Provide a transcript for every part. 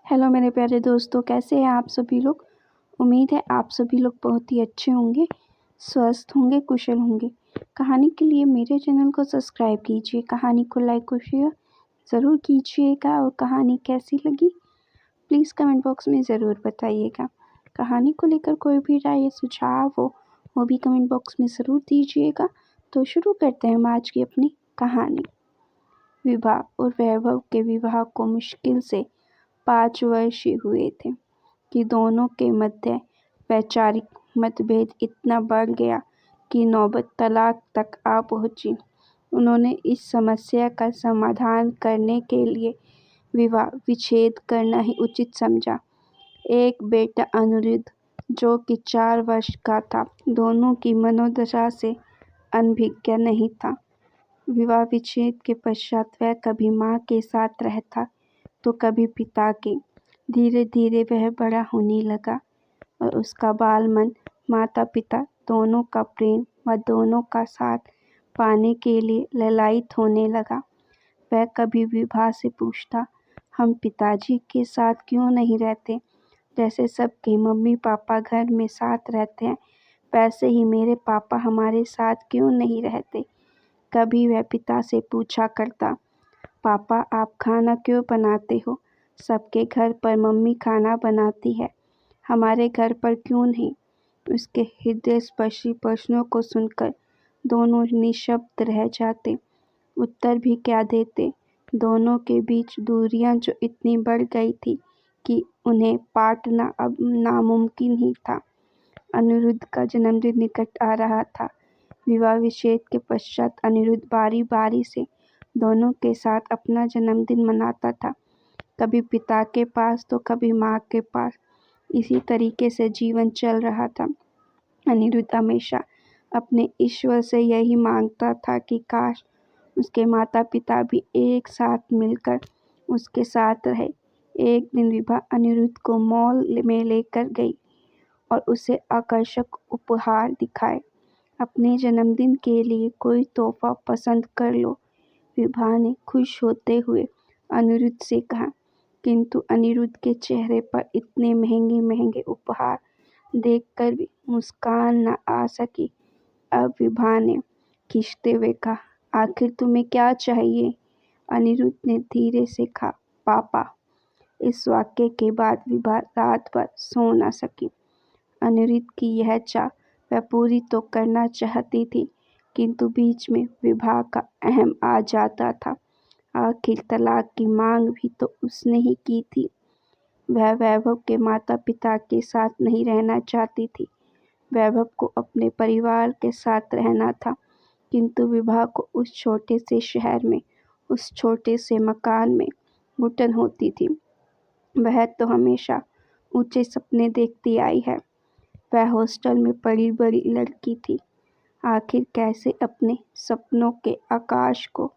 Hello मेरे प्यारे दोस्तों, कैसे हैं आप सभी लोग। उम्मीद है आप सभी लोग बहुत ही अच्छे होंगे, स्वस्थ होंगे, कुशल होंगे। कहानी के लिए मेरे चैनल को सब्सक्राइब कीजिए, कहानी को लाइक और शेयर ज़रूर कीजिएगा। और कहानी कैसी लगी प्लीज़ कमेंट बॉक्स में ज़रूर बताइएगा। कहानी को लेकर कोई भी राय या सुझाव हो वो भी कमेंट बॉक्स में ज़रूर दीजिएगा। तो शुरू करते हैं हम आज की अपनी कहानी। विभा और वैभव के विवाह को मुश्किल से 5 वर्ष ही हुए थे कि दोनों के मध्य वैचारिक मतभेद इतना बढ़ गया कि नौबत तलाक तक आ पहुंची। उन्होंने इस समस्या का समाधान करने के लिए विवाह विच्छेद करना ही उचित समझा। एक बेटा अनिरुद्ध, जो कि 4 वर्ष का था, दोनों की मनोदशा से अनभिज्ञ नहीं था। विवाह विच्छेद के पश्चात वह कभी माँ के साथ रहता तो कभी पिता के। धीरे धीरे वह बड़ा होने लगा और उसका बाल मन माता पिता दोनों का प्रेम व दोनों का साथ पाने के लिए ललायित होने लगा। वह कभी विभा से पूछता, हम पिताजी के साथ क्यों नहीं रहते? जैसे सबके मम्मी पापा घर में साथ रहते हैं, वैसे ही मेरे पापा हमारे साथ क्यों नहीं रहते? कभी वह पिता से पूछा करता, पापा आप खाना क्यों बनाते हो? सबके घर पर मम्मी खाना बनाती है, हमारे घर पर क्यों नहीं? उसके हृदयस्पर्शी प्रश्नों को सुनकर दोनों निशब्द रह जाते। उत्तर भी क्या देते। दोनों के बीच दूरियां जो इतनी बढ़ गई थी कि उन्हें पाटना अब नामुमकिन ही था। अनिरुद्ध का जन्मदिन निकट आ रहा था। विवाह विच्छेद के पश्चात अनिरुद्ध बारी बारी से दोनों के साथ अपना जन्मदिन मनाता था, कभी पिता के पास तो कभी माँ के पास। इसी तरीके से जीवन चल रहा था। अनिरुद्ध हमेशा अपने ईश्वर से यही मांगता था कि काश उसके माता पिता भी एक साथ मिलकर उसके साथ रहे। एक दिन विभा अनिरुद्ध को मॉल में लेकर गई और उसे आकर्षक उपहार दिखाए। अपने जन्मदिन के लिए कोई तोहफा पसंद कर लो, विभा ने खुश होते हुए अनिरुद्ध से कहा। किंतु अनिरुद्ध के चेहरे पर इतने महंगे महंगे उपहार देखकर भी मुस्कान न आ सकी। अब विभा ने खींचते हुए कहा, आखिर तुम्हें क्या चाहिए? अनिरुद्ध ने धीरे से कहा, पापा। इस वाक्य के बाद विभा रात भर सो न सकी। अनिरुद्ध की यह चाह वह पूरी तो करना चाहती थी, किंतु बीच में विभा का अहम आ जाता था। आखिर तलाक की मांग भी तो उसने ही की थी। वह वैभव के माता पिता के साथ नहीं रहना चाहती थी। वैभव को अपने परिवार के साथ रहना था, किंतु विभा को उस छोटे से शहर में, उस छोटे से मकान में घुटन होती थी। वह तो हमेशा ऊंचे सपने देखती आई है। वह हॉस्टल में पली बड़ी लड़की थी। आखिर कैसे अपने सपनों के आकाश को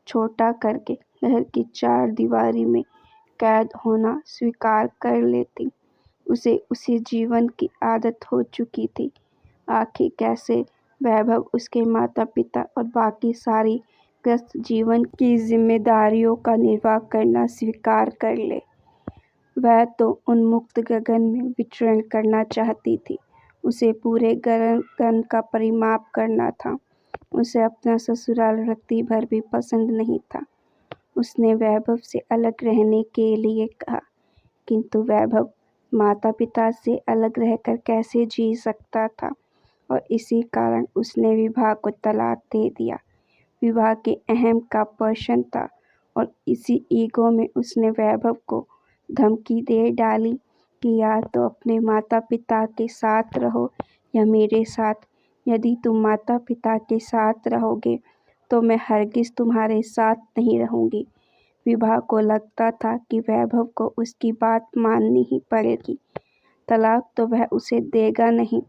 छोटा करके घर की 4 दीवारी में कैद होना स्वीकार कर लेती। उसे उसी जीवन की आदत हो चुकी थी। आखिर कैसे वैभव उसके माता पिता और बाकी सारी ग्रस्त जीवन की जिम्मेदारियों का निर्वाह करना स्वीकार कर ले। वह तो उन्मुक्त गगन में विचरण करना चाहती थी। उसे पूरे गगन का परिमाप करना था। उसे अपना ससुराल रत्ती भर भी पसंद नहीं था। उसने वैभव से अलग रहने के लिए कहा, किंतु वैभव माता पिता से अलग रहकर कैसे जी सकता था, और इसी कारण उसने विभा को तलाक दे दिया। विभा के अहम का प्रश्न था और इसी ईगो में उसने वैभव को धमकी दे डाली कि या तो अपने माता पिता के साथ रहो या मेरे साथ। यदि तुम माता पिता के साथ रहोगे तो मैं हरगिज तुम्हारे साथ नहीं रहूंगी। विभा को लगता था कि वैभव को उसकी बात माननी ही पड़ेगी। तलाक तो वह उसे देगा नहीं,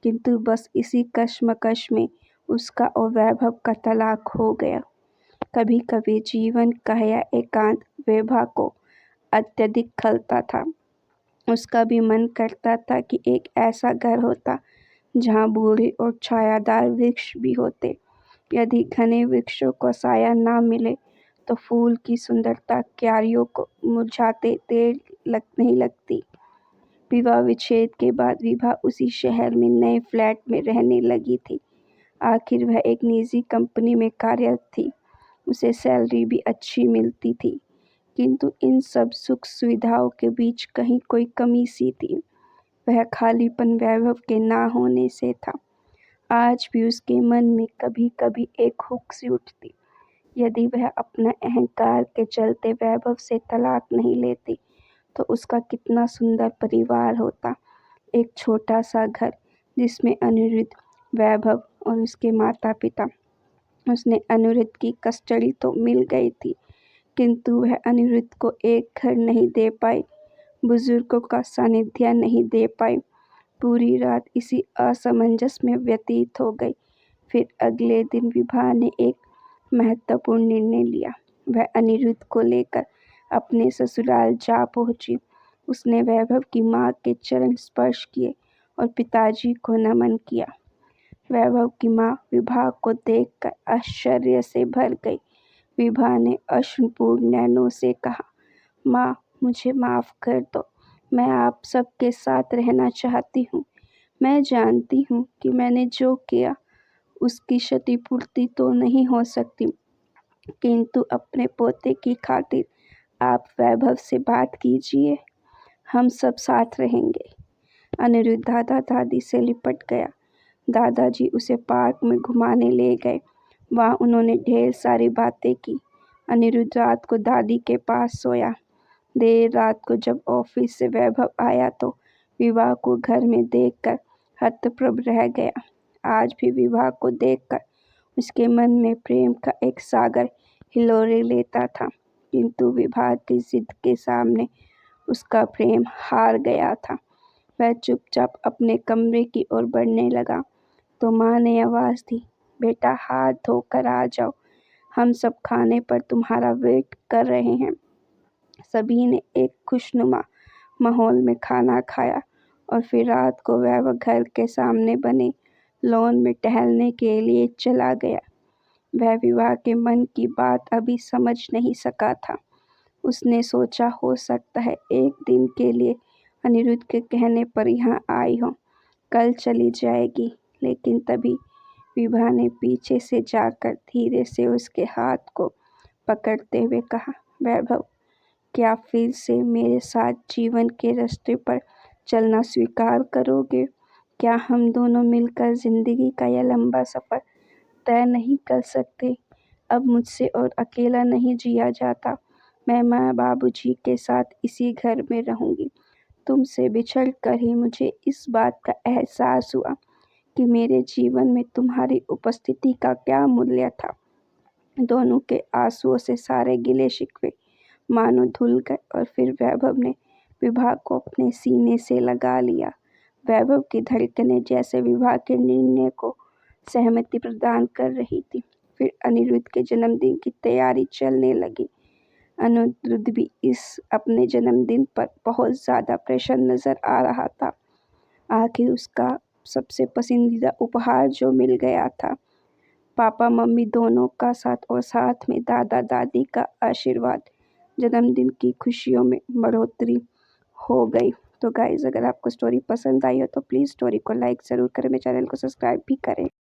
किंतु बस इसी कश्मकश में उसका और वैभव का तलाक हो गया। कभी कभी जीवन का यह एकांत विभा को अत्यधिक खलता था। उसका भी मन करता था कि एक ऐसा घर होता जहाँ बूढ़े और छायादार वृक्ष भी होते। यदि घने वृक्षों को साया ना मिले तो फूल की सुंदरता क्यारियों को मुरझाते देर नहीं लगती। विवाह विच्छेद के बाद विभा उसी शहर में नए फ्लैट में रहने लगी थी। आखिर वह एक निजी कंपनी में कार्यरत थी। उसे सैलरी भी अच्छी मिलती थी, किंतु इन सब सुख सुविधाओं के बीच कहीं कोई कमी सी थी। वह खालीपन वैभव के ना होने से था। आज भी उसके मन में कभी कभी एक हुक सी उठती। यदि वह अपना अहंकार के चलते वैभव से तलाक नहीं लेती तो उसका कितना सुंदर परिवार होता। एक छोटा सा घर जिसमें अनिरुद्ध, वैभव और उसके माता पिता। उसने अनिरुद्ध की कस्टडी तो मिल गई थी, किंतु वह अनिरुद्ध को एक घर नहीं दे पाई, बुजुर्गों का सानिध्य नहीं दे पाई। पूरी रात इसी असमंजस में व्यतीत हो गई। फिर अगले दिन विभा ने एक महत्वपूर्ण निर्णय लिया। वह अनिरुद्ध को लेकर अपने ससुराल जा पहुंची। उसने वैभव की मां के चरण स्पर्श किए और पिताजी को नमन किया। वैभव की मां विभा को देखकर आश्चर्य से भर गई। विभा ने अश्रुपूर्ण नैनों से कहा, मां, मुझे माफ कर दो। मैं आप सबके साथ रहना चाहती हूँ। मैं जानती हूँ कि मैंने जो किया उसकी क्षतिपूर्ति तो नहीं हो सकती, किंतु अपने पोते की खातिर आप वैभव से बात कीजिए। हम सब साथ रहेंगे। अनिरुद्ध दादा दादी से लिपट गया। दादाजी उसे पार्क में घुमाने ले गए। वहाँ उन्होंने ढेर सारी बातें की। अनिरुद्ध रात को दादी के पास सोया। देर रात को जब ऑफिस से वैभव आया तो विवाह को घर में देखकर हतप्रभ रह गया। आज भी विवाह को देखकर उसके मन में प्रेम का एक सागर हिलोरे लेता था, किंतु विवाह की जिद के सामने उसका प्रेम हार गया था। वह चुपचाप अपने कमरे की ओर बढ़ने लगा तो माँ ने आवाज़ दी, बेटा हाथ धोकर आ जाओ, हम सब खाने पर तुम्हारा वेट कर रहे हैं। सभी ने एक खुशनुमा माहौल में खाना खाया और फिर रात को वह घर के सामने बने लॉन में टहलने के लिए चला गया। वह विवाह के मन की बात अभी समझ नहीं सका था। उसने सोचा हो सकता है एक दिन के लिए अनिरुद्ध के कहने पर यहाँ आई हो, कल चली जाएगी। लेकिन तभी विभा ने पीछे से जाकर धीरे से उसके हाथ को पकड़ते हुए कहा, वैभव, क्या फिर से मेरे साथ जीवन के रास्ते पर चलना स्वीकार करोगे? क्या हम दोनों मिलकर जिंदगी का यह लंबा सफ़र तय नहीं कर सकते? अब मुझसे और अकेला नहीं जिया जाता। मैं माँ बाबूजी के साथ इसी घर में रहूंगी। तुमसे बिछड़ कर ही मुझे इस बात का एहसास हुआ कि मेरे जीवन में तुम्हारी उपस्थिति का क्या मूल्य था। दोनों के आंसुओं से सारे गिले शिकवे मानो धुल गए और फिर वैभव ने विभा को अपने सीने से लगा लिया। वैभव की धड़कनें जैसे विभा के निर्णय को सहमति प्रदान कर रही थी। फिर अनिरुद्ध के जन्मदिन की तैयारी चलने लगी। अनिरुद्ध भी इस अपने जन्मदिन पर बहुत ज़्यादा प्रसन्न नजर आ रहा था। आखिर उसका सबसे पसंदीदा उपहार जो मिल गया था। पापा मम्मी दोनों का साथ और साथ में दादा दादी का आशीर्वाद। जन्मदिन की खुशियों में बढ़ोतरी हो गई। तो गाइज़, अगर आपको स्टोरी पसंद आई हो तो प्लीज़ स्टोरी को लाइक ज़रूर करें, मेरे चैनल को सब्सक्राइब भी करें।